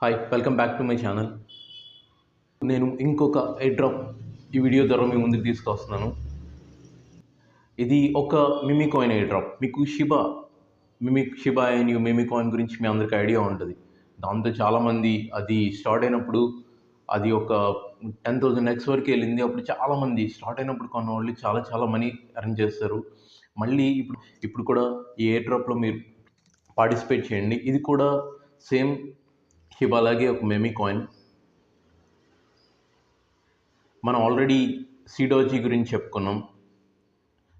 Hi welcome back to my channel. నేను ఇంకొక air drop ఈ వీడియో ద్వారా మీ ముందుకు తీసుకొస్తున్నాను. ఇది ఒక మిమీ కాయిన్ ఎయిర్ డ్రాప్. మీకు షిబా ఇను మిమీ కాయిన్ గురించి మీ అందరికీ ఐడియా ఉంటుంది. దాంతో చాలామంది అది స్టార్ట్ అయినప్పుడు అది ఒక 10,000x వరకు వెళ్ళింది. అప్పుడు చాలామంది స్టార్ట్ అయినప్పుడు కొన్నవాళ్ళు చాలా మనీ ఎర్న్ చేస్తారు. మళ్ళీ ఇప్పుడు కూడా ఈ ఎయిర్ డ్రాప్లో మీరు పార్టిసిపేట్ చేయండి. ఇది కూడా సేమ్ షిబా లాగే ఒక మిమీ కాయిన్. మనం ఆల్రెడీ సిడాజీ గురించి చెప్పుకున్నాం.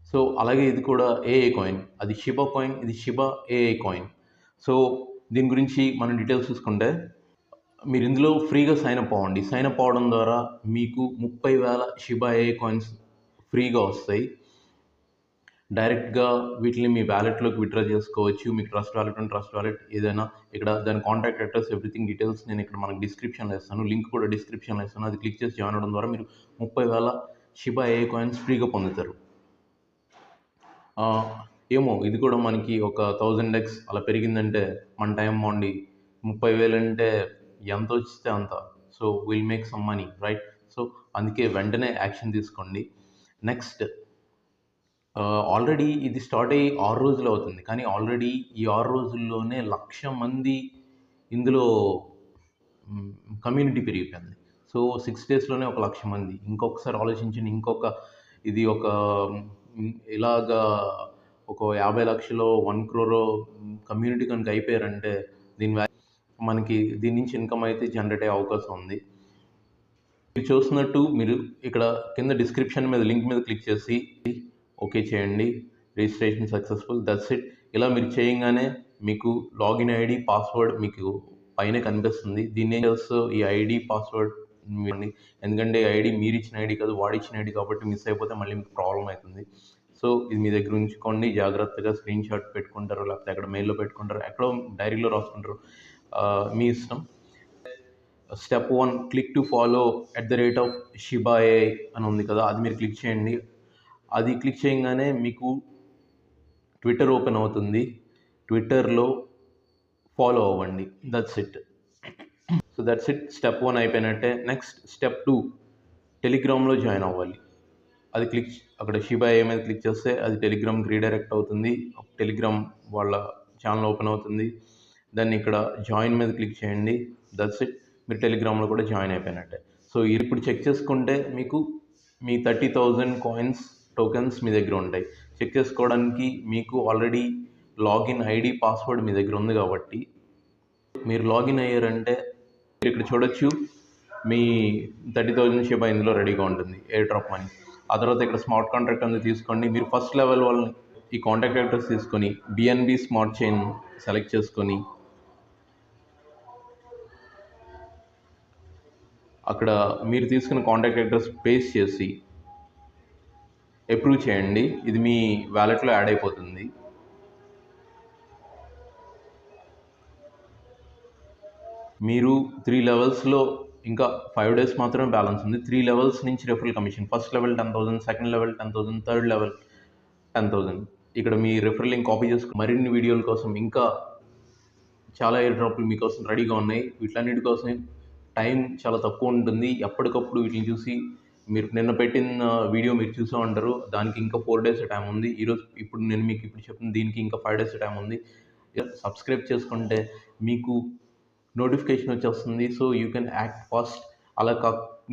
సో అలాగే ఇది కూడా ఏఐ కాయిన్. అది షిబా కాయిన్, ఇది షిబా ఏఐ కాయిన్. సో దీని గురించి మనం డీటెయిల్స్ చూసుకుంటే, మీరు ఇందులో ఫ్రీగా సైన్ అప్ అవ్వండి. సైన్ అప్ అవ్వడం ద్వారా మీకు 30,000 షిబా ఏఐ కాయిన్స్ ఫ్రీగా వస్తాయి. డైరెక్ట్గా వీటిని మీ వ్యాలెట్లోకి విత్డ్రా చేసుకోవచ్చు. మీకు ట్రస్ట్ వాలెట్ ఏదైనా ఇక్కడ దాని కాంటాక్ట్ అడ్రస్ ఎవ్రీథింగ్ డీటెయిల్స్ నేను ఇక్కడ మనకు డిస్క్రిప్షన్లో ఇస్తాను. లింక్ కూడా డిస్క్రిప్షన్లో ఇస్తాను. అది క్లిక్ చేసి జాయిన్ అవ్వడం ద్వారా మీరు 30,000 షిబా ఏఐ కాయిన్స్ ఫ్రీగా పొందుతారు. ఏమో ఇది కూడా మనకి ఒక 1000x అలా పెరిగిందంటే మన టైం బాగుండి 30,000 అంటే ఎంత వచ్చితే అంత. So will make some money, right? So అందుకే వెంటనే యాక్షన్ తీసుకోండి. నెక్స్ట్, ఆల్రెడీ ఇది స్టార్ట్ అయ్యి 6 రోజులు అవుతుంది. కానీ ఆల్రెడీ ఈ 6 రోజుల్లోనే 1,00,000 మంది ఇందులో కమ్యూనిటీ పెరిగిపోయింది. సో 6 డేస్లోనే 1,00,000 మంది. ఇంకొకసారి ఆలోచించండి, ఇది ఒక ఇలాగా ఒక 50 లక్షలు 1 crore కమ్యూనిటీ కనుక అయిపోయారంటే మనకి దీని నుంచి ఇన్కమ్ అయితే జనరేట్ అయ్యే అవకాశం ఉంది. మీరు చూస్తున్నట్టు మీరు ఇక్కడ కింద డిస్క్రిప్షన్ మీద లింక్ మీద క్లిక్ చేసి ఓకే చేయండి. Registration successful, that's it. ఇలా మీరు చేయగానే మీకు లాగిన్ ఐడి పాస్వర్డ్ మీకు పైన కనిపిస్తుంది. దీన్ని ఏం చేస్తూ ఈ ఐడి పాస్వర్డ్ ఎందుకంటే ఐడి మీరు ఇచ్చిన ఐడి కాదు, వాడిచ్చిన ఐడి కాబట్టి మిస్ అయిపోతే మళ్ళీ మీకు ప్రాబ్లం అవుతుంది. సో ఇది మీ దగ్గర ఉంచుకోండి. జాగ్రత్తగా స్క్రీన్ షాట్ పెట్టుకుంటారు, లేకపోతే అక్కడ మెయిల్లో పెట్టుకుంటారు, ఎక్కడో డైరీలో రాసుకుంటారు, మీ ఇష్టం. Step 1, click to follow @shiba AI అని ఉంది కదా, అది మీరు క్లిక్ చేయండి. అది క్లిక్ చేయగానే మీకు ట్విట్టర్ ఓపెన్ అవుతుంది. ట్విట్టర్లో ఫాలో అవ్వండి. That's it. So that's it. Step 1 అయిపోయినట్టే. నెక్స్ట్ స్టెప్ 2, టెలిగ్రామ్లో జాయిన్ అవ్వాలి. అది అక్కడ షిబా ఏఐ మీద క్లిక్ చేస్తే అది టెలిగ్రామ్కి రీడైరెక్ట్ అవుతుంది. టెలిగ్రామ్ వాళ్ళ ఛానల్ ఓపెన్ అవుతుంది. దాన్ని ఇక్కడ జాయిన్ మీద క్లిక్ చేయండి. That's it. మీరు టెలిగ్రామ్లో కూడా జాయిన్ అయిపోయినట్టే. సో ఇప్పుడు చెక్ చేసుకుంటే మీకు మీ 30,000 కాయిన్స్ టోకెన్స్ మీ దగ్గర ఉంటాయి. చెక్ చేసుకోవడానికి మీకు ఆల్రెడీ లాగిన్ ఐడి పాస్వర్డ్ మీ దగ్గర ఉంది కాబట్టి మీరు లాగిన్ అయ్యారంటే మీరు ఇక్కడ చూడొచ్చు మీ 30,000 షిబా ఇందులో రెడీగా ఉంటుంది, ఎయిర్ డ్రాప్ మనీ. ఆ తర్వాత ఇక్కడ స్మార్ట్ కాంట్రాక్ట్ అనేది తీసుకోండి. మీరు ఫస్ట్ లెవెల్ వాళ్ళని ఈ కాంటాక్ట్ అడ్రస్ తీసుకొని బిఎన్బి స్మార్ట్ చైన్ సెలెక్ట్ చేసుకొని అక్కడ మీరు తీసుకున్న కాంటాక్ట్ అడ్రస్ పేస్ట్ చేసి అప్రూవ్ చేయండి. ఇది మీ వ్యాలెట్లో యాడ్ అయిపోతుంది. మీరు 3 లెవెల్స్లో ఇంకా 5 డేస్ మాత్రమే బ్యాలెన్స్ ఉంది. 3 లెవెల్స్ నుంచి referral commission. First level 10,000, second level 10,000, third level 10,000. ఇక్కడ మీ రెఫరల్ లింక్ కాపీ చేసుకుని మరిన్ని వీడియోల కోసం ఇంకా చాలా ఎయిర్ డ్రాప్లు మీకోసం రెడీగా ఉన్నాయి. వీటన్నిటి కోసం టైం చాలా తక్కువ ఉంటుంది. ఎప్పటికప్పుడు వీటిని చూసి మీరు నిన్న పెట్టిన వీడియో మీరు చూసే ఉంటారు. దానికి ఇంకా 4 డేస్ టైం ఉంది. నేను మీకు చెప్పిన దీనికి ఇంకా 5 డేస్ టైం ఉంది. సబ్స్క్రైబ్ చేసుకుంటే మీకు నోటిఫికేషన్ వచ్చేస్తుంది. So you can act fast.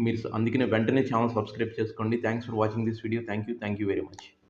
మీరు అందుకనే వెంటనే ఛానల్ సబ్స్క్రైబ్ చేసుకోండి. Thanks for watching this video. Thank you very much.